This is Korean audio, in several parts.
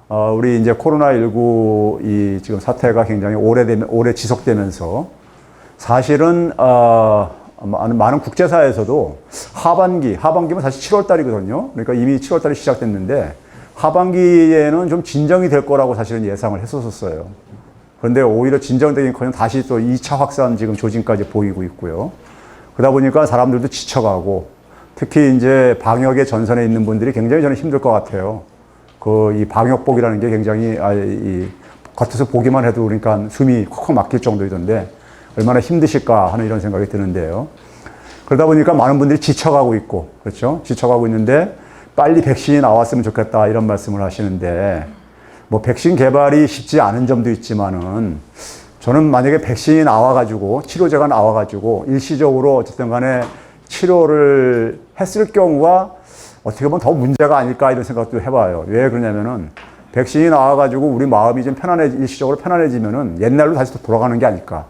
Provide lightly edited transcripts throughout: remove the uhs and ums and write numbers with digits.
우리 이제 코로나19 이 지금 사태가 굉장히 오래 지속되면서 사실은, 많은 국제사회에서도 하반기면 사실 7월 달이거든요. 그러니까 이미 7월 달에 시작됐는데 하반기에는 좀 진정이 될 거라고 사실은 예상을 했었어요. 그런데 오히려 진정되긴커녕 다시 또 2차 확산 지금 조짐까지 보이고 있고요. 그러다 보니까 사람들도 지쳐가고 특히 이제 방역의 전선에 있는 분들이 굉장히 저는 힘들 것 같아요. 이 방역복이라는 게 굉장히, 겉에서 보기만 해도 그러니까 숨이 콕콕 막힐 정도이던데 얼마나 힘드실까 하는 이런 생각이 드는데요. 그러다 보니까 많은 분들이 지쳐가고 있고, 그렇죠? 지쳐가고 있는데 빨리 백신이 나왔으면 좋겠다 이런 말씀을 하시는데 뭐 백신 개발이 쉽지 않은 점도 있지만은 저는 만약에 백신이 나와가지고 치료제가 나와가지고 일시적으로 어쨌든 간에 치료를 했을 경우가 어떻게 보면 더 문제가 아닐까 이런 생각도 해봐요. 왜 그러냐면은 백신이 나와가지고 우리 마음이 좀 일시적으로 편안해지면은 옛날로 다시 또 돌아가는 게 아닐까.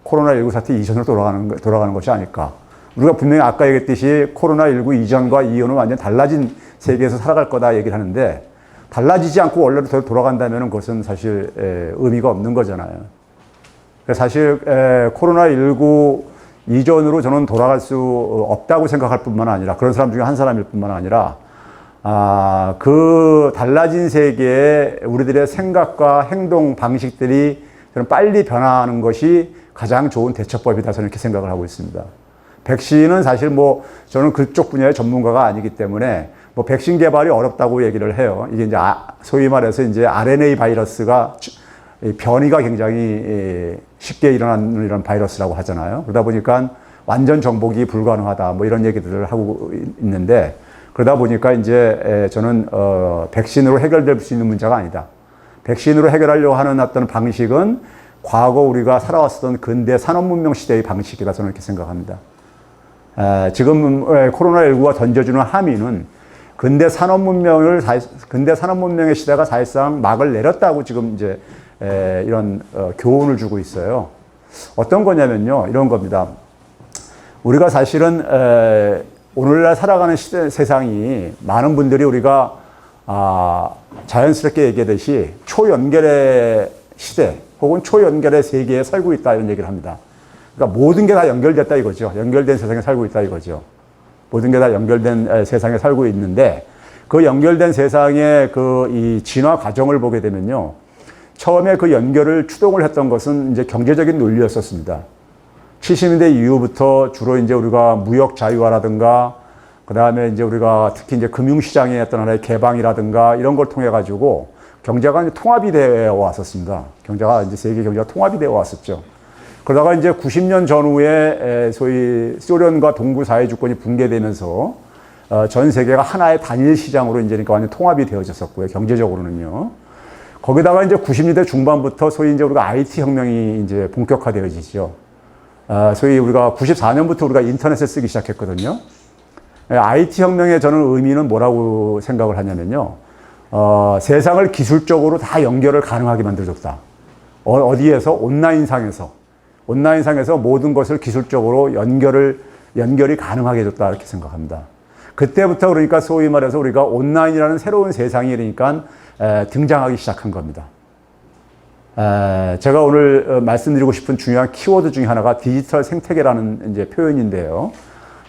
코로나19 사태 이전으로 돌아가는 것이 아닐까. 우리가 분명히 아까 얘기했듯이 코로나19 이전과 이후는 완전 달라진 세계에서 살아갈 거다 얘기를 하는데 달라지지 않고 원래로 돌아간다면 그것은 사실 의미가 없는 거잖아요. 사실 코로나19 이전으로 저는 돌아갈 수 없다고 생각할 뿐만 아니라 그런 사람 중에 한 사람일 뿐만 아니라 그 달라진 세계에 우리들의 생각과 행동 방식들이 저는 빨리 변화하는 것이 가장 좋은 대처법이다 저는 이렇게 생각을 하고 있습니다. 백신은 사실 뭐 저는 그쪽 분야의 전문가가 아니기 때문에 뭐 백신 개발이 어렵다고 얘기를 해요. 이게 이제 소위 말해서 이제 RNA 바이러스가 변이가 굉장히 쉽게 일어나는 이런 바이러스라고 하잖아요. 그러다 보니까 완전 정복이 불가능하다 뭐 이런 얘기들을 하고 있는데 그러다 보니까 이제 저는 백신으로 해결될 수 있는 문제가 아니다. 백신으로 해결하려고 하는 어떤 방식은 과거 우리가 살아왔었던 근대 산업문명 시대의 방식이다 저는 이렇게 생각합니다. 지금 코로나19가 던져주는 함의는 근대 산업문명의 시대가 사실상 막을 내렸다고 지금 이제 이런 교훈을 주고 있어요. 어떤 거냐면요, 이런 겁니다. 우리가 사실은 오늘날 살아가는 세상이 많은 분들이 우리가 자연스럽게 얘기하듯이 초연결의 시대 혹은 초연결의 세계에 살고 있다 이런 얘기를 합니다. 그러니까 모든 게 다 연결됐다 이거죠. 연결된 세상에 살고 있다 이거죠. 모든 게 다 연결된 세상에 살고 있는데 그 연결된 세상의 이 진화 과정을 보게 되면요. 처음에 그 연결을 추동을 했던 것은 이제 경제적인 논리였었습니다. 70년대 이후부터 주로 이제 우리가 무역 자유화라든가 그 다음에 이제 우리가 특히 이제 금융시장의 어떤 하나의 개방이라든가 이런 걸 통해 가지고 경제가 이제 통합이 되어 왔었습니다. 경제가 이제 세계 경제가 통합이 되어 왔었죠. 그러다가 이제 90년 전후에 소위 소련과 동구 사회 주권이 붕괴되면서 전 세계가 하나의 단일 시장으로 이제 그러니까 완전 통합이 되어졌었고요. 경제적으로는요. 거기다가 이제 90년대 중반부터 소위 이제 우리가 IT 혁명이 이제 본격화되어지죠. 소위 우리가 94년부터 우리가 인터넷을 쓰기 시작했거든요. IT 혁명의 저는 의미는 뭐라고 생각을 하냐면요. 세상을 기술적으로 다 연결을 가능하게 만들어줬다. 어디에서? 온라인상에서 모든 것을 기술적으로 연결이 가능하게 해줬다. 이렇게 생각합니다. 그때부터 그러니까 소위 말해서 우리가 온라인이라는 새로운 세상이 그러니까 등장하기 시작한 겁니다. 제가 오늘 말씀드리고 싶은 중요한 키워드 중에 하나가 디지털 생태계라는 이제 표현인데요.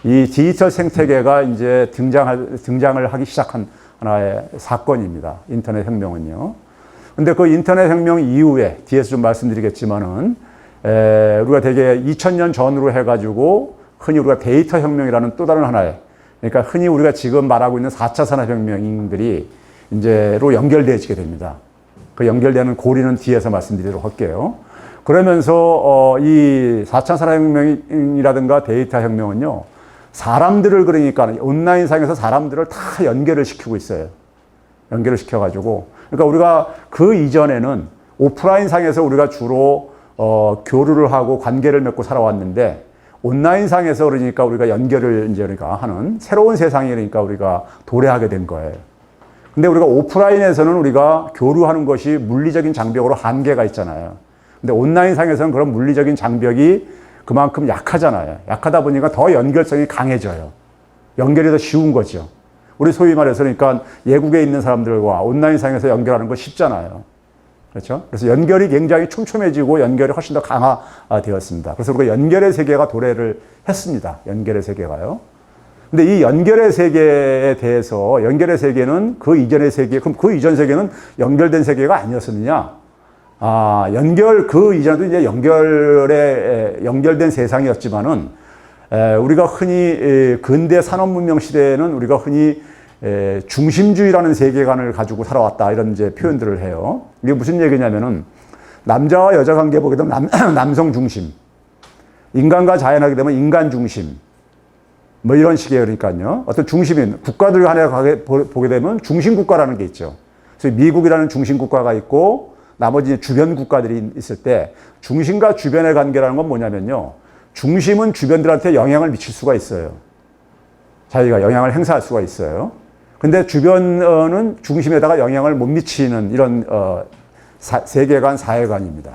이 디지털 생태계가 이제 등장을 하기 시작한 하나의 사건입니다. 인터넷 혁명은요. 근데 그 인터넷 혁명 이후에 뒤에서 좀 말씀드리겠지만은 우리가 되게 2000년 전으로 해가지고 흔히 우리가 데이터 혁명이라는 또 다른 하나의 그러니까 흔히 우리가 지금 말하고 있는 4차 산업혁명들이 이제로 연결되어지게 됩니다. 그 연결되는 고리는 뒤에서 말씀드리도록 할게요. 그러면서 이 4차 산업혁명이라든가 데이터 혁명은요. 사람들을 그러니까 온라인상에서 사람들을 다 연결을 시키고 있어요. 연결을 시켜가지고 그러니까 우리가 그 이전에는 오프라인상에서 우리가 주로 교류를 하고 관계를 맺고 살아왔는데 온라인상에서 그러니까 우리가 연결을 이제 그러니까 하는 새로운 세상에 그러니까 우리가 도래하게 된 거예요. 근데 우리가 오프라인에서는 우리가 교류하는 것이 물리적인 장벽으로 한계가 있잖아요. 근데 온라인상에서는 그런 물리적인 장벽이 그만큼 약하잖아요. 약하다 보니까 더 연결성이 강해져요. 연결이 더 쉬운 거죠. 우리 소위 말해서 그러니까 외국에 있는 사람들과 온라인상에서 연결하는 거 쉽잖아요. 그렇죠? 그래서 연결이 굉장히 촘촘해지고 연결이 훨씬 더 강화되었습니다. 그래서 우리가 연결의 세계가 도래를 했습니다. 연결의 세계가요. 근데 이 연결의 세계에 대해서 연결의 세계는 그 이전의 세계, 그럼 그 이전 세계는 연결된 세계가 아니었었느냐? 그 이전에도 이제 연결된 세상이었지만은, 우리가 흔히, 근대 산업문명 시대에는 우리가 흔히, 중심주의라는 세계관을 가지고 살아왔다. 이런 이제 표현들을 해요. 이게 무슨 얘기냐면은, 남자와 여자 관계 보게 되면 남성 중심, 인간과 자연하게 되면 인간 중심, 뭐 이런 식이에요. 그러니까요. 어떤 중심인, 국가들 간에 보게 되면 중심국가라는 게 있죠. 그래서 미국이라는 중심국가가 있고, 나머지 주변 국가들이 있을 때, 중심과 주변의 관계라는 건 뭐냐면요. 중심은 주변들한테 영향을 미칠 수가 있어요. 자기가 영향을 행사할 수가 있어요. 근데 주변은 중심에다가 영향을 못 미치는 이런, 세계관, 사회관입니다.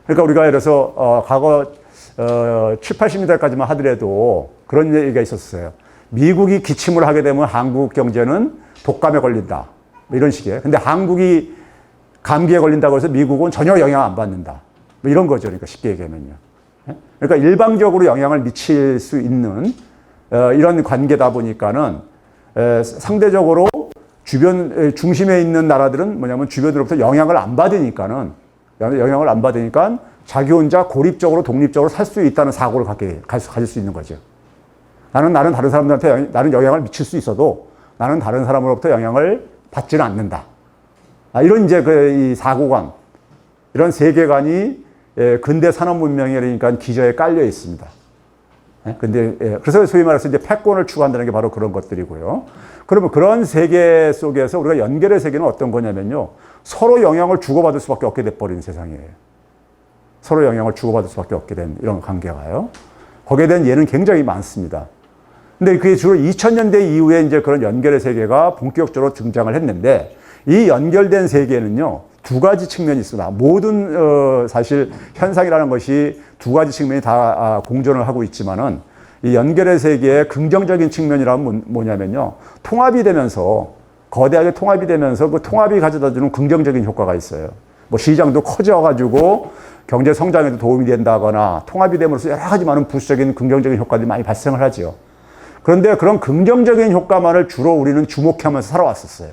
그러니까 우리가 예를 들어서, 과거, 7, 80년대까지만 하더라도 그런 얘기가 있었어요. 미국이 기침을 하게 되면 한국 경제는 독감에 걸린다. 뭐 이런 식이에요. 근데 한국이 감기에 걸린다고 해서 미국은 전혀 영향 안 받는다. 뭐 이런 거죠. 그러니까 쉽게 얘기하면요. 그러니까 일방적으로 영향을 미칠 수 있는 이런 관계다 보니까는 상대적으로 주변 중심에 있는 나라들은 뭐냐면 주변으로부터 영향을 안 받으니까 자기 혼자 고립적으로 독립적으로 살 수 있다는 사고를 가질 수 있는 거죠. 나는 다른 사람들한테 나는 영향을 미칠 수 있어도 나는 다른 사람으로부터 영향을 받지는 않는다. 이런 이제 이 사고관, 이런 세계관이 근대 산업 문명에 그러니까 기저에 깔려 있습니다. 그래서 소위 말해서 이제 패권을 추구한다는 게 바로 그런 것들이고요. 그러면 그런 세계 속에서 우리가 연결의 세계는 어떤 거냐면요. 서로 영향을 주고받을 수밖에 없게 돼버린 세상이에요. 서로 영향을 주고받을 수밖에 없게 된 이런 관계가요. 거기에 대한 예는 굉장히 많습니다. 근데 그게 주로 2000년대 이후에 이제 그런 연결의 세계가 본격적으로 등장을 했는데 이 연결된 세계는요, 두 가지 측면이 있습니다. 모든, 사실 현상이라는 것이 두 가지 측면이 다 공존을 하고 있지만은 이 연결의 세계의 긍정적인 측면이라면 뭐냐면요. 통합이 되면서, 거대하게 통합이 되면서 그 통합이 가져다 주는 긍정적인 효과가 있어요. 뭐 시장도 커져가지고 경제 성장에도 도움이 된다거나 통합이 됨으로써 여러 가지 많은 부수적인 긍정적인 효과들이 많이 발생을 하죠. 그런데 그런 긍정적인 효과만을 주로 우리는 주목하면서 살아왔었어요.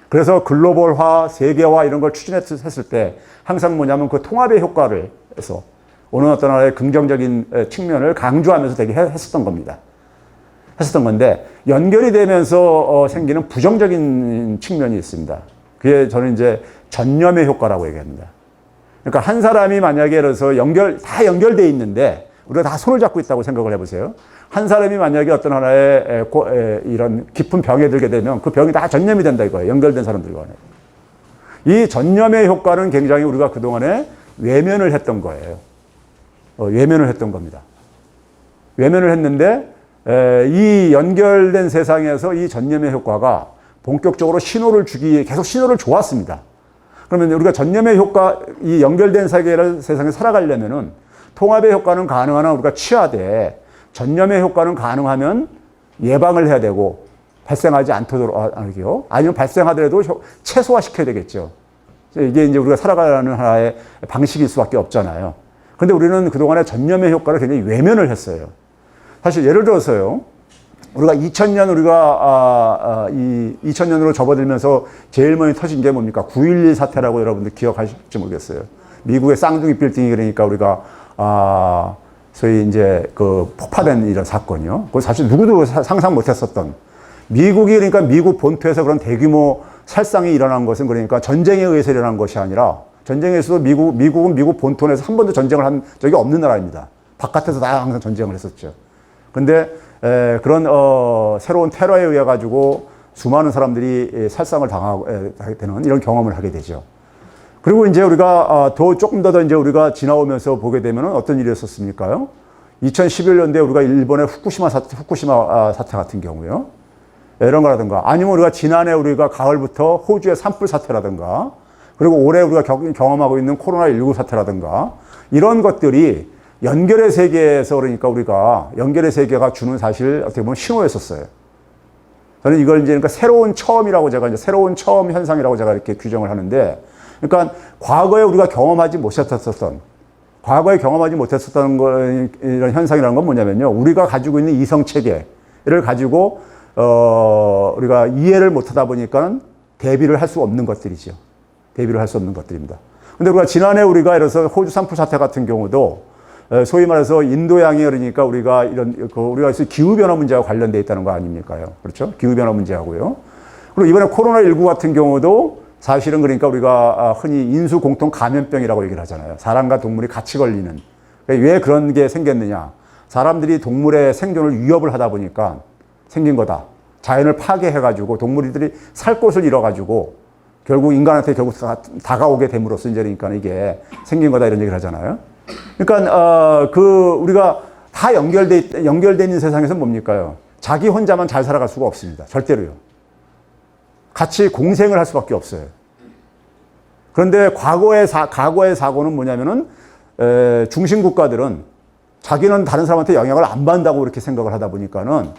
그래서 글로벌화, 세계화 이런 걸 추진했을 때 항상 뭐냐면 그 통합의 효과를 해서 어느 어떤 나라의 긍정적인 측면을 강조하면서 되게 했었던 겁니다. 했었던 건데 연결이 되면서 생기는 부정적인 측면이 있습니다. 그게 저는 이제 전념의 효과라고 얘기합니다. 그러니까 한 사람이 만약에 예를 들어서 다 연결돼 있는데 우리가 다 손을 잡고 있다고 생각을 해보세요. 한 사람이 만약에 어떤 하나의 이런 깊은 병에 들게 되면 그 병이 다 전염이 된다 이거예요. 연결된 사람들과. 이 전염의 효과는 굉장히 우리가 그동안에 외면을 했던 거예요. 외면을 했던 겁니다. 외면을 했는데 이 연결된 세상에서 이 전염의 효과가 본격적으로 신호를 주기 계속 신호를 줘왔습니다. 그러면 우리가 전염의 효과, 이 연결된 세상에 살아가려면은 통합의 효과는 가능하나 우리가 취하되 전염의 효과는 가능하면 예방을 해야 되고 발생하지 않도록 하고요. 아니면 발생하더라도 최소화시켜야 되겠죠. 이게 이제 우리가 살아가는 하나의 방식일 수밖에 없잖아요. 그런데 우리는 그동안에 전염의 효과를 굉장히 외면을 했어요. 사실 예를 들어서요. 우리가 2000년 이 2000년으로 접어들면서 제일 먼저 터진 게 뭡니까? 9.11 사태라고 여러분들 기억하실지 모르겠어요. 미국의 쌍둥이 빌딩이 그러니까 우리가 소위 이제 그 폭파된 이런 사건이요. 그거 사실 누구도 상상 못했었던 미국이 그러니까 미국 본토에서 그런 대규모 살상이 일어난 것은 그러니까 전쟁에 의해서 일어난 것이 아니라 전쟁에서도 미국은 미국 본토 내에서 한 번도 전쟁을 한 적이 없는 나라입니다. 바깥에서 다 항상 전쟁을 했었죠. 근데 그런 새로운 테러에 의해 가지고 수많은 사람들이 살상을 당하게 되는 이런 경험을 하게 되죠. 그리고 이제 우리가 조금 더 이제 우리가 지나오면서 보게 되면은 어떤 일이었었습니까요? 2011년도에 우리가 일본의 후쿠시마 사태 같은 경우요. 이런 거라든가 아니면 우리가 지난해 우리가 가을부터 호주의 산불 사태라든가 그리고 올해 우리가 경험하고 있는 코로나19 사태라든가 이런 것들이 연결의 세계에서 그러니까 우리가 연결의 세계가 주는 사실 어떻게 보면 신호였었어요. 저는 이걸 이제 그러니까 새로운 처음이라고 제가 이제 새로운 처음 현상이라고 제가 이렇게 규정을 하는데, 그러니까 과거에 우리가 경험하지 못했었던, 과거에 경험하지 못했었던 이런 현상이라는 건 뭐냐면요, 우리가 가지고 있는 이성 체계를 가지고 우리가 이해를 못하다 보니까 대비를 할 수 없는 것들이죠. 대비를 할 수 없는 것들입니다. 근데 우리가 지난해 우리가 예를 들어서 호주 산불 사태 같은 경우도 소위 말해서 인도양이 그러니까 우리가 우리가 기후변화 문제와 관련되어 있다는 거 아닙니까요? 그렇죠? 기후변화 문제하고요. 그리고 이번에 코로나19 같은 경우도 사실은 그러니까 우리가 흔히 인수 공통 감염병이라고 얘기를 하잖아요. 사람과 동물이 같이 걸리는. 왜 그런 게 생겼느냐? 사람들이 동물의 생존을 위협을 하다 보니까 생긴 거다. 자연을 파괴해가지고 동물들이 살 곳을 잃어가지고 결국 인간한테 결국 다가오게 됨으로써 이제 그러니까 이게 생긴 거다 이런 얘기를 하잖아요. 그러니까 우리가 다 연결돼 있는 세상에서 뭡니까요? 자기 혼자만 잘 살아갈 수가 없습니다. 절대로요. 같이 공생을 할 수밖에 없어요. 그런데 과거의 사고는 뭐냐면은 중심 국가들은 자기는 다른 사람한테 영향을 안 받는다고 이렇게 생각을 하다 보니까는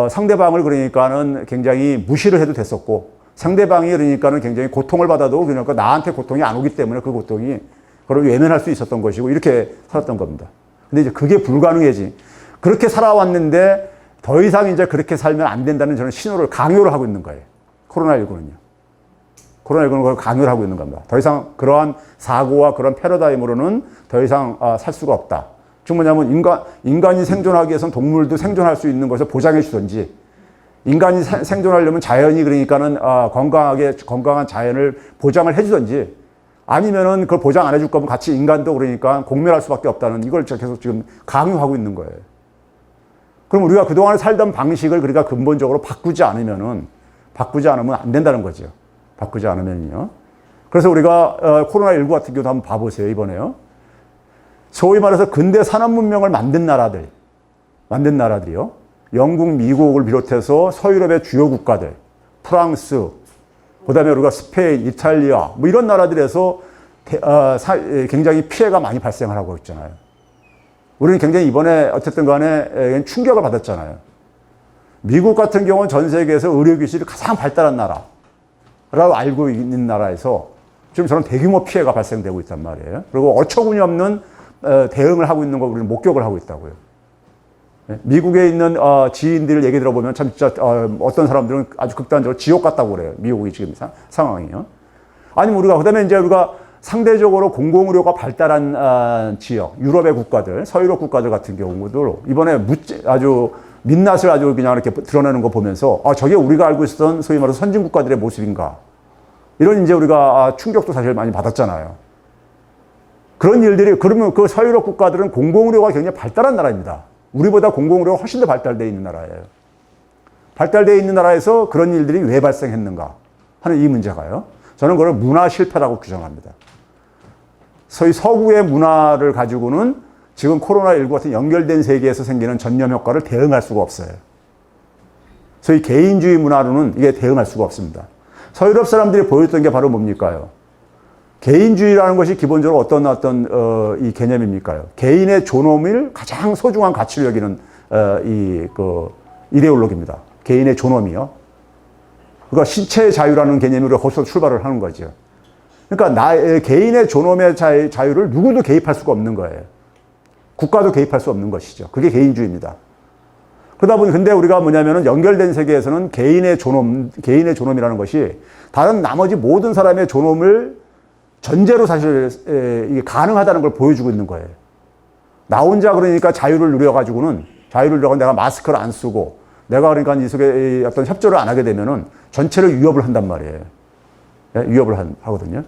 상대방을 그러니까는 굉장히 무시를 해도 됐었고, 상대방이 그러니까는 굉장히 고통을 받아도 그러니까 나한테 고통이 안 오기 때문에 그 고통이 그걸 외면할 수 있었던 것이고 이렇게 살았던 겁니다. 근데 이제 그게 불가능해지. 그렇게 살아왔는데 더 이상 이제 그렇게 살면 안 된다는 저는 신호를 강요를 하고 있는 거예요. 코로나19는요. 코로나19는 그걸 강요를 하고 있는 겁니다. 더 이상 그러한 사고와 그런 패러다임으로는 더 이상 살 수가 없다. 즉 뭐냐면 인간이 생존하기 위해서는 동물도 생존할 수 있는 것을 보장해 주든지, 인간이 생존하려면 자연이 그러니까는 건강한 자연을 보장을 해 주든지, 아니면은 그걸 보장 안 해줄 거면 같이 인간도 그러니까 공멸할 수밖에 없다는 이걸 계속 지금 강요하고 있는 거예요. 그럼 우리가 그동안 살던 방식을 그러니까 근본적으로 바꾸지 않으면 안 된다는 거죠. 바꾸지 않으면요. 그래서 우리가 코로나19 같은 경우도 한번 봐보세요. 이번에요. 소위 말해서 근대 산업 문명을 만든 나라들이요. 영국, 미국을 비롯해서 서유럽의 주요 국가들, 프랑스, 그다음에 우리가 스페인, 이탈리아 뭐 이런 나라들에서 굉장히 피해가 많이 발생을 하고 있잖아요. 우리는 굉장히 이번에 어쨌든 간에 충격을 받았잖아요. 미국 같은 경우는 전 세계에서 의료기술이 가장 발달한 나라라고 알고 있는 나라에서 지금 저런 대규모 피해가 발생되고 있단 말이에요. 그리고 어처구니 없는 대응을 하고 있는 걸 우리는 목격을 하고 있다고요. 미국에 있는 지인들 얘기 들어보면 참 진짜 어떤 사람들은 아주 극단적으로 지옥 같다고 그래요. 미국이 지금 상황이요. 아니면 그다음에 이제 우리가 상대적으로 공공의료가 발달한 지역, 유럽의 국가들, 서유럽 국가들 같은 경우도 이번에 아주 민낯을 아주 그냥 이렇게 드러내는 거 보면서 저게 우리가 알고 있었던 소위 말해서 선진 국가들의 모습인가. 이런 이제 우리가 충격도 사실 많이 받았잖아요. 그런 일들이, 그러면 그 서유럽 국가들은 공공의료가 굉장히 발달한 나라입니다. 우리보다 공공의료가 훨씬 더 발달되어 있는 나라예요. 발달되어 있는 나라에서 그런 일들이 왜 발생했는가 하는 이 문제가요. 저는 그걸 문화 실패라고 규정합니다. 소위 서구의 문화를 가지고는 지금 코로나19 같은 연결된 세계에서 생기는 전염 효과를 대응할 수가 없어요. 소위 개인주의 문화로는 이게 대응할 수가 없습니다. 서유럽 사람들이 보였던 게 바로 뭡니까요? 개인주의라는 것이 기본적으로 어떤 이 개념입니까요? 개인의 존엄을 가장 소중한 가치로 여기는 이데올로기입니다. 개인의 존엄이요. 그러니까 신체의 자유라는 개념으로 거기서 출발을 하는 거죠. 그러니까 개인의 존엄의 자유를 누구도 개입할 수가 없는 거예요. 국가도 개입할 수 없는 것이죠. 그게 개인주의입니다. 그러다 보니 근데 우리가 뭐냐면은 연결된 세계에서는 개인의 존엄이라는 것이 다른 나머지 모든 사람의 존엄을 전제로 사실 이게 가능하다는 걸 보여주고 있는 거예요. 나 혼자 그러니까 자유를 누려가지고는 내가 마스크를 안 쓰고 내가 그러니까 이 속에 어떤 협조를 안 하게 되면은 전체를 위협을 한단 말이에요. 위협을 하거든요.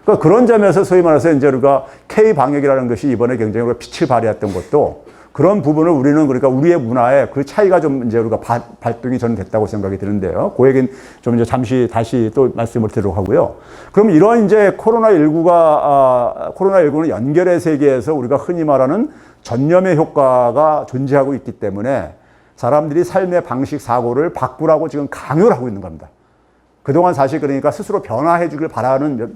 그러니까 그런 점에서 소위 말해서 이제 우리가 K 방역이라는 것이 이번에 굉장히 빛을 발휘했던 것도 그런 부분을 우리는 그러니까 우리의 문화에 그 차이가 좀 이제 우리가 발동이 저는 됐다고 생각이 드는데요. 그 얘기는 좀 이제 잠시 다시 또 말씀을 드리도록 하고요. 그럼 이런 이제 코로나19는 연결의 세계에서 우리가 흔히 말하는 전염의 효과가 존재하고 있기 때문에 사람들이 삶의 방식, 사고를 바꾸라고 지금 강요를 하고 있는 겁니다. 그동안 사실 그러니까 스스로 변화해 주길 바라는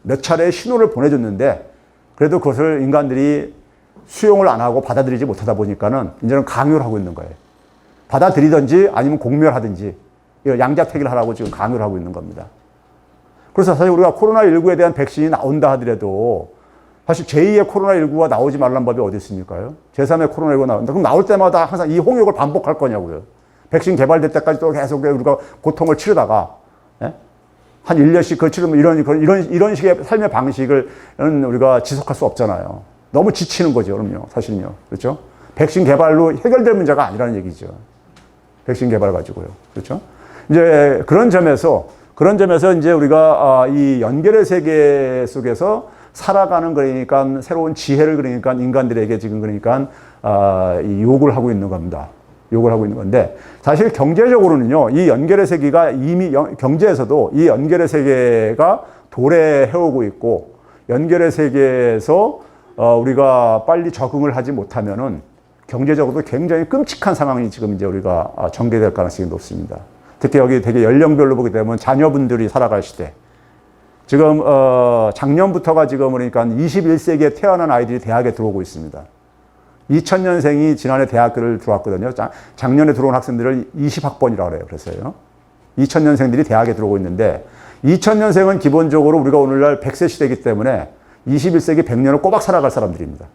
몇 차례의 신호를 보내줬는데 그래도 그것을 인간들이 수용을 안 하고 받아들이지 못하다 보니까는 이제는 강요를 하고 있는 거예요. 받아들이든지 아니면 공멸하든지 양자택일 하라고 지금 강요를 하고 있는 겁니다. 그래서 사실 우리가 코로나19에 대한 백신이 나온다 하더라도 사실 제2의 코로나19가 나오지 말란 법이 어디 있습니까요? 제3의 코로나19가 나온다. 그럼 나올 때마다 항상 이 홍역을 반복할 거냐고요. 백신 개발될 때까지 또 계속 우리가 고통을 치르다가, 예? 한 1년씩 그 치르면 이런 식의 삶의 방식을 우리가 지속할 수 없잖아요. 너무 지치는 거죠, 그럼요. 사실은요. 그렇죠? 백신 개발로 해결될 문제가 아니라는 얘기죠. 백신 개발 가지고요. 그렇죠? 이제 그런 점에서 이제 우리가 이 연결의 세계 속에서 살아가는 그러니까 새로운 지혜를 그러니까 인간들에게 지금 그러니까 이 요구를 하고 있는 겁니다. 요구를 하고 있는 건데 사실 경제적으로는요, 이 연결의 세계가 이미 경제에서도 이 연결의 세계가 도래해오고 있고 연결의 세계에서 우리가 빨리 적응을 하지 못하면은 경제적으로도 굉장히 끔찍한 상황이 지금 이제 우리가 전개될 가능성이 높습니다. 특히 여기 되게 연령별로 보게 되면 자녀분들이 살아갈 시대. 지금 작년부터가 지금 그러니까 21세기에 태어난 아이들이 대학에 들어오고 있습니다. 2000년생이 지난해 대학교를 들어왔거든요. 작년에 들어온 학생들을 20학번이라고 그래요. 그래서요. 2000년생들이 대학에 들어오고 있는데 2000년생은 기본적으로 우리가 오늘날 100세 시대이기 때문에 21세기 100년을 꼬박 살아갈 사람들입니다.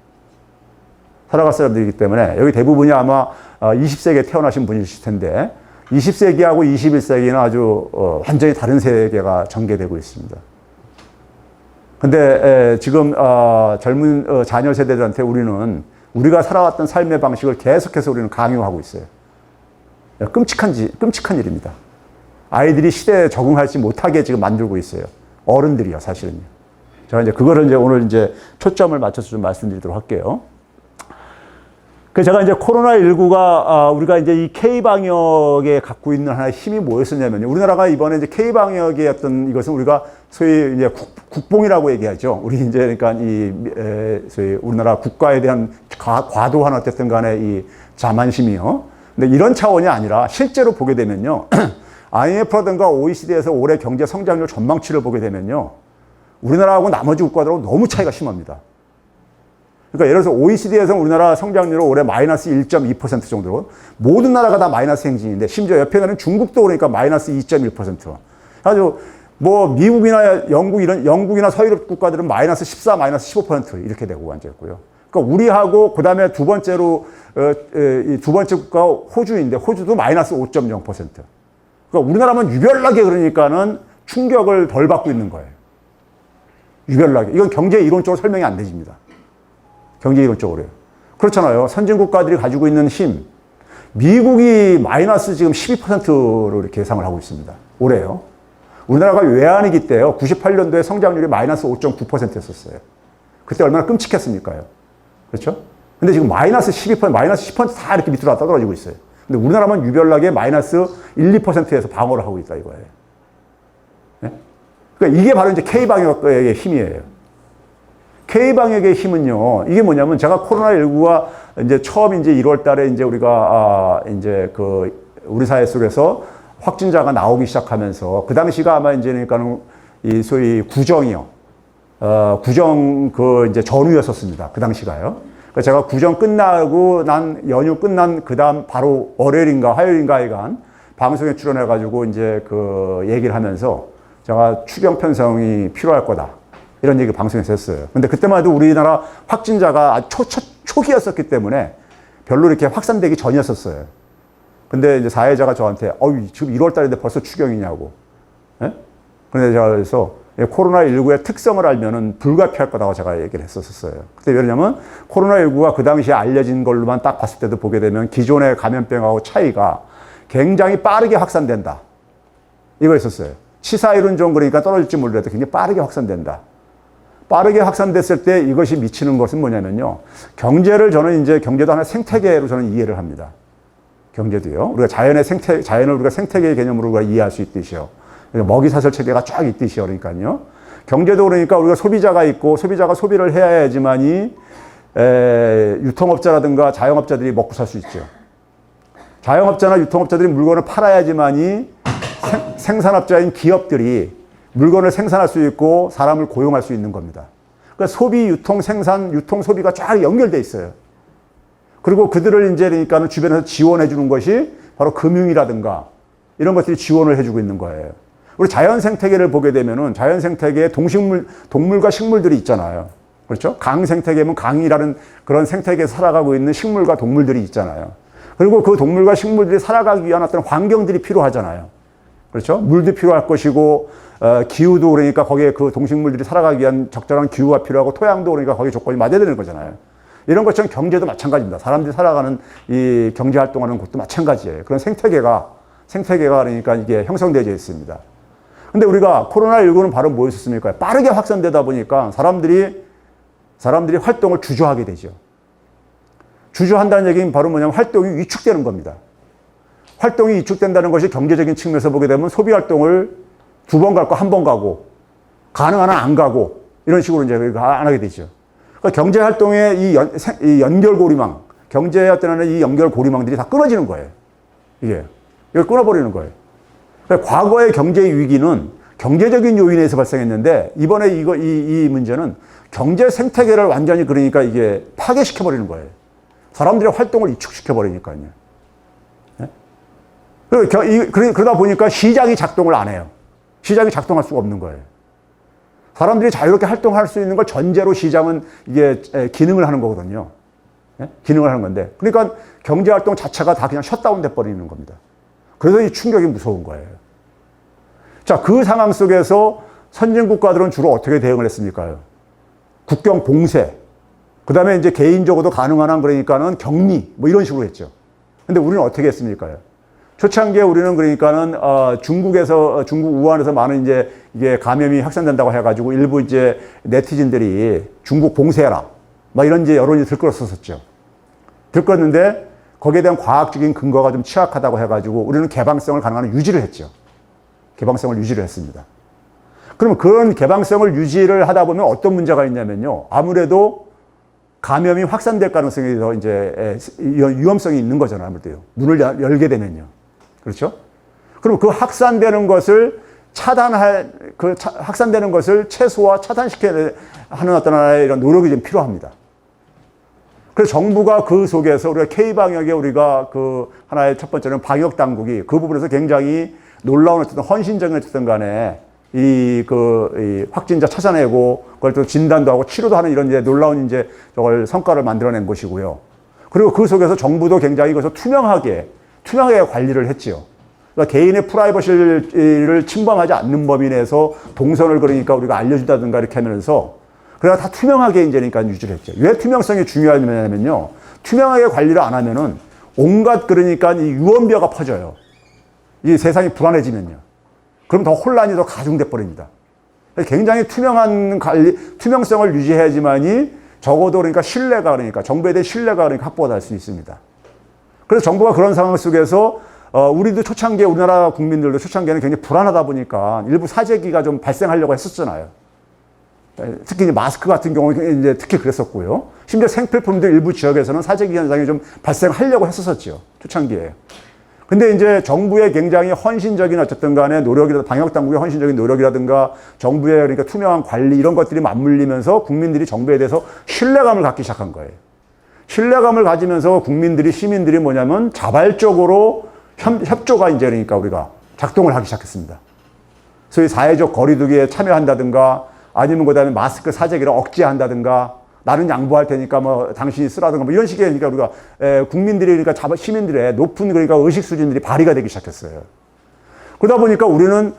살아갈 사람들이기 때문에 여기 대부분이 아마 20세기에 태어나신 분이실 텐데 20세기하고 21세기는 아주 완전히 다른 세계가 전개되고 있습니다. 근데 지금 젊은 자녀 세대들한테 우리가 살아왔던 삶의 방식을 계속해서 우리는 강요하고 있어요. 끔찍한 일입니다. 아이들이 시대에 적응하지 못하게 지금 만들고 있어요. 어른들이요, 사실은요. 제가 이제 그거를 이제 오늘 이제 초점을 맞춰서 좀 말씀드리도록 할게요. 제가 이제 코로나19가 우리가 이제 이 K방역에 갖고 있는 하나의 힘이 뭐였었냐면요. 우리나라가 이번에 이제 K방역의 어떤 이것은 우리가 소위 이제 국뽕이라고 얘기하죠. 우리 이제 그러니까 소위 우리나라 국가에 대한 과도한 어쨌든 간에 이 자만심이요. 근데 이런 차원이 아니라 실제로 보게 되면요. IMF라든가 OECD에서 올해 경제 성장률 전망치를 보게 되면요. 우리나라하고 나머지 국가들하고 너무 차이가 심합니다. 그러니까 예를 들어서 OECD에서는 우리나라 성장률은 올해 마이너스 1.2% 정도로 모든 나라가 다 마이너스 행진인데 심지어 옆에는 중국도 그러니까 마이너스 2.1%. 아주 뭐 미국이나 영국이나 서유럽 국가들은 마이너스 14, 마이너스 15% 이렇게 되고 앉아있고요. 그러니까 우리하고 그 다음에 두 번째 국가가 호주인데 호주도 마이너스 5.0%. 그러니까 우리나라만 유별나게 그러니까는 충격을 덜 받고 있는 거예요. 유별나게. 이건 경제 이론적으로 설명이 안 되집니다. 경제 이론적으로요. 그렇잖아요. 선진국가들이 가지고 있는 힘. 미국이 마이너스 지금 12%로 이렇게 예상을 하고 있습니다. 올해요. 우리나라가 외환위기 때요. 98년도에 성장률이 마이너스 5.9%였었어요. 그때 얼마나 끔찍했습니까요. 그렇죠? 근데 지금 마이너스 12%, 마이너스 10%다 이렇게 밑으로 떨어지고 있어요. 근데 우리나라만 유별나게 마이너스 1, 2%에서 방어를 하고 있다 이거예요. 네? 그러니까 이게 바로 이제 K방역의 힘이에요. K방역의 힘은요, 이게 뭐냐면 제가 코로나19가 이제 처음 이제 1월 달에 이제 우리가 이제 우리 사회 속에서 확진자가 나오기 시작하면서 그 당시가 아마 이제 그러니까는 이 소위 구정 이제 전후였었습니다. 그 당시가요. 그러니까 제가 구정 끝나고 연휴 끝난 그 다음 바로 월요일인가 화요일인가 하여간 방송에 출연해가지고 이제 얘기를 하면서 제가 추경 편성이 필요할 거다. 이런 얘기 방송에서 했어요. 근데 그때만 해도 우리나라 확진자가 초기였었기 때문에 별로 이렇게 확산되기 전이었었어요. 근데 이제 사회자가 저한테, 지금 1월 달인데 벌써 추경이냐고. 예? 그런데 제가 그래서 코로나19의 특성을 알면은 불가피할 거라고 제가 얘기를 했었어요. 그때 왜 그러냐면 코로나19가 그 당시에 알려진 걸로만 딱 봤을 때도 보게 되면 기존의 감염병하고 차이가 굉장히 빠르게 확산된다. 이거였었어요. 치사율은 좀 그러니까 떨어질지 몰라도 굉장히 빠르게 확산된다. 빠르게 확산됐을 때 이것이 미치는 것은 뭐냐면요. 저는 이제 경제도 하나의 생태계로 저는 이해를 합니다. 경제도요. 우리가 자연을 우리가 생태계의 개념으로 우리가 이해할 수 있듯이요. 먹이사슬 체계가 쫙 있듯이요. 그러니까요. 경제도 그러니까 우리가 소비자가 있고 소비자가 소비를 해야지만이 유통업자라든가 자영업자들이 먹고 살 수 있죠. 자영업자나 유통업자들이 물건을 팔아야지만이 생산업자인 기업들이 물건을 생산할 수 있고 사람을 고용할 수 있는 겁니다. 그러니까 소비, 유통, 생산, 유통, 소비가 쫙 연결돼 있어요. 그리고 그들을 이제 그러니까는 주변에서 지원해 주는 것이 바로 금융이라든가 이런 것들이 지원을 해주고 있는 거예요. 우리 자연 생태계를 보게 되면은 자연 생태계에 동물과 식물들이 있잖아요. 그렇죠? 강 생태계면 강이라는 그런 생태계에 살아가고 있는 식물과 동물들이 있잖아요. 그리고 그 동물과 식물들이 살아가기 위한 어떤 환경들이 필요하잖아요. 그렇죠? 물도 필요할 것이고, 기후도 그러니까 거기에 그 동식물들이 살아가기 위한 적절한 기후가 필요하고, 토양도 그러니까 거기에 조건이 맞아야 되는 거잖아요. 이런 것처럼 경제도 마찬가지입니다. 사람들이 살아가는 이 경제 활동하는 곳도 마찬가지예요. 그런 생태계가 그러니까 이게 형성되어 있습니다. 근데 우리가 코로나19는 바로 뭐였습니까? 빠르게 확산되다 보니까 사람들이 활동을 주저하게 되죠. 주저한다는 얘기는 바로 뭐냐면 활동이 위축되는 겁니다. 활동이 위축된다는 것이 경제적인 측면에서 보게 되면 소비 활동을 2번 갈 거 1번 가고, 가능한 한 안 가고, 이런 식으로 이제 안 하게 되죠. 그러니까 경제 활동의 이 연결고리망, 경제에 어떤 이 연결고리망들이 다 끊어지는 거예요. 이걸 끊어버리는 거예요. 그러니까 과거의 경제 위기는 경제적인 요인에서 발생했는데, 이번에 이 문제는 경제 생태계를 완전히 그러니까 이게 파괴시켜버리는 거예요. 사람들의 활동을 위축시켜버리니까요. 네? 그러다 보니까 시장이 작동을 안 해요. 시장이 작동할 수가 없는 거예요. 사람들이 자유롭게 활동할 수 있는 걸 전제로 시장은 이게 기능을 하는 거거든요. 네? 기능을 하는 건데. 그러니까 경제 활동 자체가 다 그냥 셧다운 돼 버리는 겁니다. 그래서 이 충격이 무서운 거예요. 자, 그 상황 속에서 선진국가들은 주로 어떻게 대응을 했습니까? 국경 봉쇄, 그 다음에 이제 개인적으로도 가능한 한 그러니까는 격리, 뭐 이런 식으로 했죠. 근데 우리는 어떻게 했습니까? 초창기에 우리는 그러니까는, 중국 우한에서 많은 이제 이게 감염이 확산된다고 해가지고 일부 이제 네티즌들이 중국 봉쇄해라. 막 이런 이제 여론이 들끓었었죠. 들끓었는데 거기에 대한 과학적인 근거가 좀 취약하다고 해가지고 우리는 개방성을 가능한 한 유지를 했죠. 개방성을 유지를 했습니다. 그러면 그런 개방성을 유지를 하다 보면 어떤 문제가 있냐면요. 아무래도 감염이 확산될 가능성이 더 이제 위험성이 있는 거잖아요. 아무래도 문을 열게 되면요. 그렇죠? 그럼 그 확산되는 것을 확산되는 것을 최소화 차단시켜야 하는 어떤 하나의 이런 노력이 좀 필요합니다. 그래서 정부가 그 속에서 우리가 K방역에 우리가 그 하나의 첫 번째는 방역 당국이 그 부분에서 굉장히 놀라운 어떤 헌신적인 어쨌든 간에 이 확진자 찾아내고 그걸 또 진단도 하고 치료도 하는 이런 이제 놀라운 이제 저걸 성과를 만들어낸 것이고요. 그리고 그 속에서 정부도 굉장히 이것을 투명하게 관리를 했지요. 그러니까 개인의 프라이버시를 침범하지 않는 범위 내에서 동선을 그러니까 우리가 알려준다든가 이렇게 하면서 그래야 다 투명하게 이제 그러니까 유지를 했죠. 왜 투명성이 중요하냐면요. 투명하게 관리를 안 하면은 온갖 그러니까 이 유언비어가 퍼져요. 이 세상이 불안해지면요. 그럼 더 혼란이 더 가중돼 버립니다. 굉장히 투명성을 유지해야지만이 적어도 그러니까 정부에 대한 신뢰가 그러니까 확보가 될 수 있습니다. 그래서 정부가 그런 상황 속에서 우리도 초창기에 우리나라 국민들도 초창기에는 굉장히 불안하다 보니까 일부 사재기가 좀 발생하려고 했었잖아요. 특히 이제 마스크 같은 경우는 이제 특히 그랬었고요. 심지어 생필품도 일부 지역에서는 사재기 현상이 좀 발생하려고 했었었죠. 초창기에. 근데 이제 정부의 굉장히 헌신적인 어쨌든 간에 노력이라든가 방역 당국의 헌신적인 노력이라든가 정부의 그러니까 투명한 관리 이런 것들이 맞물리면서 국민들이 정부에 대해서 신뢰감을 갖기 시작한 거예요. 신뢰감을 가지면서 시민들이 뭐냐면 자발적으로 협조가 이제 그러니까 우리가 작동을 하기 시작했습니다. 소위 사회적 거리두기에 참여한다든가 아니면 그다음에 마스크 사재기를 억제한다든가 나는 양보할 테니까 뭐 당신이 쓰라든가 뭐 이런 식의 그러니까 우리가 국민들이 그러니까 시민들의 높은 그러니까 의식 수준들이 발휘가 되기 시작했어요. 그러다 보니까 우리는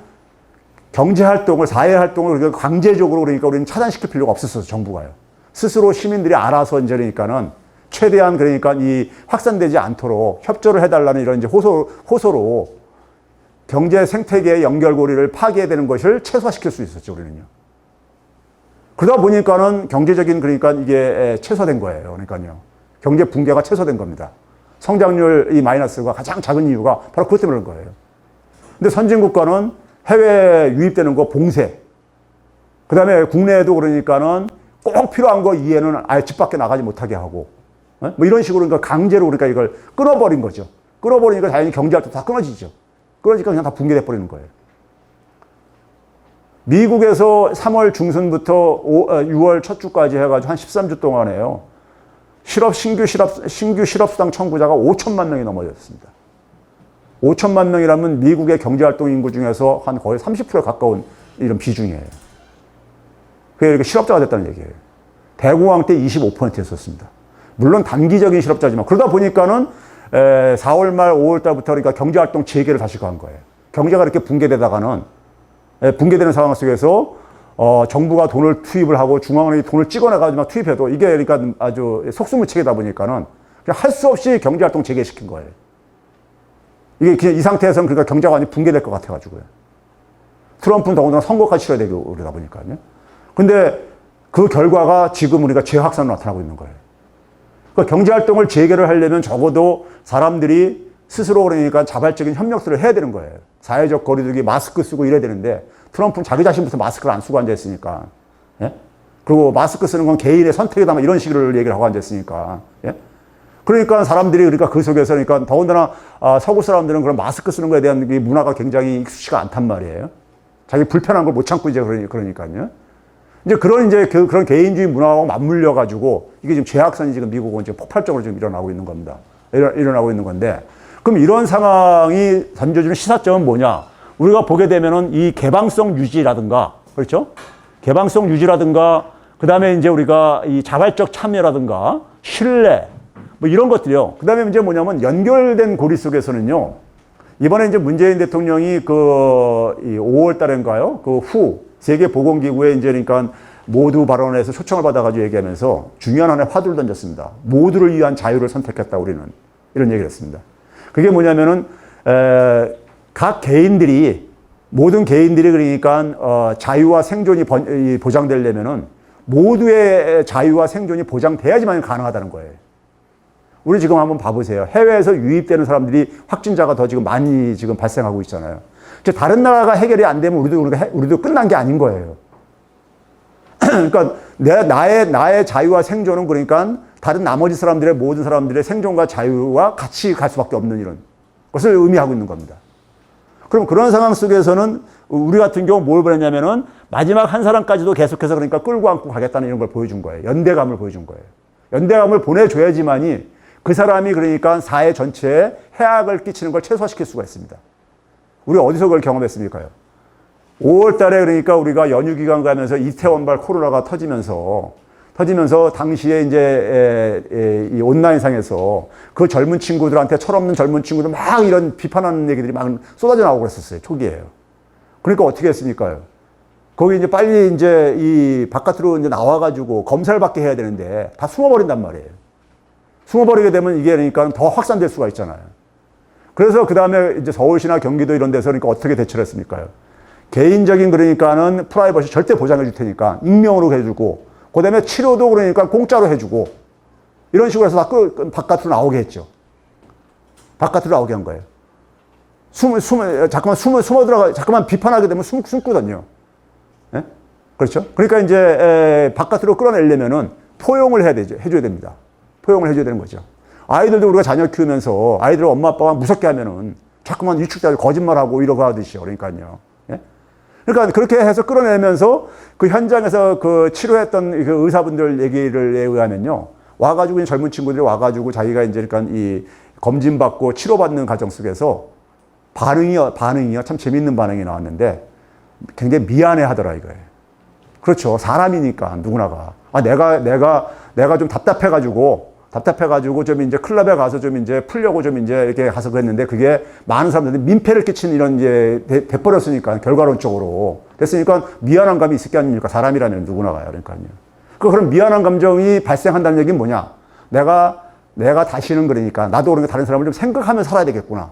경제 활동을 사회 활동을 그러니까 강제적으로 그러니까 우리는 차단시킬 필요가 없었어요. 정부가요. 스스로 시민들이 알아서 이제 그러니까는 최대한 그러니까 이 확산되지 않도록 협조를 해달라는 이런 이제 호소로 경제 생태계의 연결고리를 파괴되는 것을 최소화시킬 수 있었죠. 우리는요. 그러다 보니까는 경제적인 그러니까 이게 최소화된 거예요. 그러니까요. 경제 붕괴가 최소화된 겁니다. 성장률 이 마이너스가 가장 작은 이유가 바로 그것 때문에 그런 거예요. 근데 선진국가는 해외에 유입되는 거 봉쇄. 그 다음에 국내에도 그러니까는 꼭 필요한 거 이외에는 아예 집 밖에 나가지 못하게 하고. 뭐 이런 식으로 그러니까 강제로 그러니까 이걸 끊어버린 거죠. 끊어버리니까 당연히 경제활동 다 끊어지죠. 끊어지니까 그냥 다 붕괴돼 버리는 거예요. 미국에서 3월 중순부터 6월 첫 주까지 해가지고 한 13주 동안에요. 신규 실업수당 청구자가 5천만 명이 넘어졌습니다. 5천만 명이라면 미국의 경제활동 인구 중에서 한 거의 30%에 가까운 이런 비중이에요. 그게 이렇게 실업자가 됐다는 얘기예요. 대공황 때 25%였었습니다. 물론 단기적인 실업자지만 그러다 보니까는 4월 말 5월 달부터 그러니까 경제활동 재개를 다시 간 거예요. 경제가 이렇게 붕괴되다가는 붕괴되는 상황 속에서 정부가 돈을 투입을 하고 중앙은행이 돈을 찍어내가지고 막 투입해도 이게 그러니까 아주 속수무책이다 보니까는 그냥 할 수 없이 경제활동 재개시킨 거예요. 이게 그냥 이 상태에서는 그러니까 경제가 완전히 붕괴될 것 같아가지고요. 트럼프는 더군다나 선거까지 치러야 되고 그러다 보니까요. 근데 그 결과가 지금 우리가 재확산으로 나타나고 있는 거예요. 그러니까 경제활동을 재개를 하려면 적어도 사람들이 스스로 그러니까 자발적인 협력들을 해야 되는 거예요. 사회적 거리두기, 마스크 쓰고 이래야 되는데 트럼프는 자기 자신부터 마스크를 안 쓰고 앉아있으니까. 예? 그리고 마스크 쓰는 건 개인의 선택이다 뭐 이런 식으로 얘기를 하고 앉아있으니까. 예? 그러니까 사람들이 그러니까 그 속에서 그러니까 더군다나 서구 사람들은 그런 마스크 쓰는 거에 대한 문화가 굉장히 익숙치가 않단 말이에요. 자기 불편한 걸 못 참고 이제 그러니까요. 이제 그런 개인주의 문화하고 맞물려 가지고 이게 지금 재확산이 지금 미국은 지금 폭발적으로 지금 일어나고 있는 겁니다. 일어나고 있는 건데 그럼 이런 상황이 던져주는 시사점은 뭐냐? 우리가 보게 되면은 이 개방성 유지라든가 그렇죠? 개방성 유지라든가 그다음에 이제 우리가 이 자발적 참여라든가 신뢰 뭐 이런 것들이요. 그다음에 이제 뭐냐면 연결된 고리 속에서는요. 이번에 이제 문재인 대통령이 이 5월 달인가요? 그 후 세계보건기구에 이제 그러니까 모두 발언에서 초청을 받아가지고 얘기하면서 중요한 하나의 화두를 던졌습니다. 모두를 위한 자유를 선택했다 우리는 이런 얘기를 했습니다. 그게 뭐냐면은 각 개인들이 모든 개인들이 그러니까 자유와 생존이 보장되려면은 모두의 자유와 생존이 보장돼야지만 가능하다는 거예요. 우리 지금 한번 봐보세요. 해외에서 유입되는 사람들이 확진자가 더 지금 많이 지금 발생하고 있잖아요. 다른 나라가 해결이 안 되면 우리도 끝난 게 아닌 거예요. 그러니까 나의 자유와 생존은 그러니까 다른 나머지 사람들의 모든 사람들의 생존과 자유와 같이 갈 수밖에 없는 이런 것을 의미하고 있는 겁니다. 그럼 그런 상황 속에서는 우리 같은 경우 뭘 보냈냐면은 마지막 한 사람까지도 계속해서 그러니까 끌고 안고 가겠다는 이런 걸 보여준 거예요. 연대감을 보여준 거예요. 연대감을 보내줘야지만이 그 사람이 그러니까 사회 전체에 해악을 끼치는 걸 최소화시킬 수가 있습니다. 우리가 어디서 그걸 경험했습니까요? 5월 달에 그러니까 우리가 연휴 기간 가면서 이태원발 코로나가 터지면서 당시에 이제 이 온라인상에서 그 젊은 친구들한테 철없는 젊은 친구들 막 이런 비판하는 얘기들이 막 쏟아져 나오고 그랬었어요. 초기에요. 그러니까 어떻게 했습니까요? 거기 이제 빨리 이제 이 바깥으로 이제 나와가지고 검사를 받게 해야 되는데 다 숨어버린단 말이에요. 숨어버리게 되면 이게 그러니까 더 확산될 수가 있잖아요. 그래서 그 다음에 이제 서울시나 경기도 이런 데서 그러니까 어떻게 대처를 했습니까요? 개인적인 그러니까는 프라이버시 절대 보장해 줄 테니까 익명으로 해주고, 그 다음에 치료도 그러니까 공짜로 해주고, 이런 식으로 해서 다 바깥으로 나오게 했죠. 바깥으로 나오게 한 거예요. 숨어 들어가, 잠깐만 비판하게 되면 숨거든요. 예? 그렇죠? 그러니까 이제 바깥으로 끌어내려면은 포용을 해줘야 됩니다. 포용을 해줘야 되는 거죠. 아이들도 우리가 자녀 키우면서 아이들 엄마 아빠가 무섭게 하면은 자꾸만 위축돼서 거짓말하고 이러고 하듯이요. 그러니까요. 예? 그러니까 그렇게 해서 끌어내면서 그 현장에서 그 치료했던 그 의사분들 얘기를 의하면요. 와가지고 젊은 친구들이 와가지고 자기가 이제 그러니까 이 검진받고 치료받는 과정 속에서 반응이요. 참 재밌는 반응이 나왔는데 굉장히 미안해 하더라 이거예요. 그렇죠. 사람이니까 누구나가. 아, 내가 좀 답답해가지고 좀 이제 클럽에 가서 좀 이제 풀려고 좀 이제 이렇게 가서 그랬는데 그게 많은 사람들이 민폐를 끼친 이런 이제 돼버렸으니까 결과론적으로. 됐으니까 미안한 감이 있을 게 아닙니까? 사람이라면 누구나가요. 그러니까요. 그런 미안한 감정이 발생한다는 얘기는 뭐냐? 내가 다시는 그러니까 나도 그러니까 다른 사람을 좀 생각하면서 살아야 되겠구나.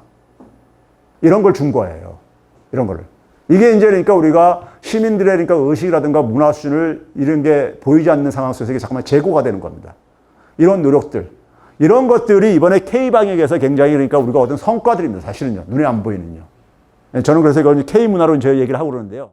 이런 걸 준 거예요. 이런 거를. 이게 이제 그러니까 우리가 시민들의 그러니까 의식이라든가 문화 수준을 이런 게 보이지 않는 상황 속에서 이게 잠깐만 재고가 되는 겁니다. 이런 노력들, 이런 것들이 이번에 K방역에서 굉장히 그러니까 우리가 얻은 성과들입니다. 사실은요. 눈에 안 보이는요. 저는 그래서 이걸 K문화로 저희 얘기를 하고 그러는데요.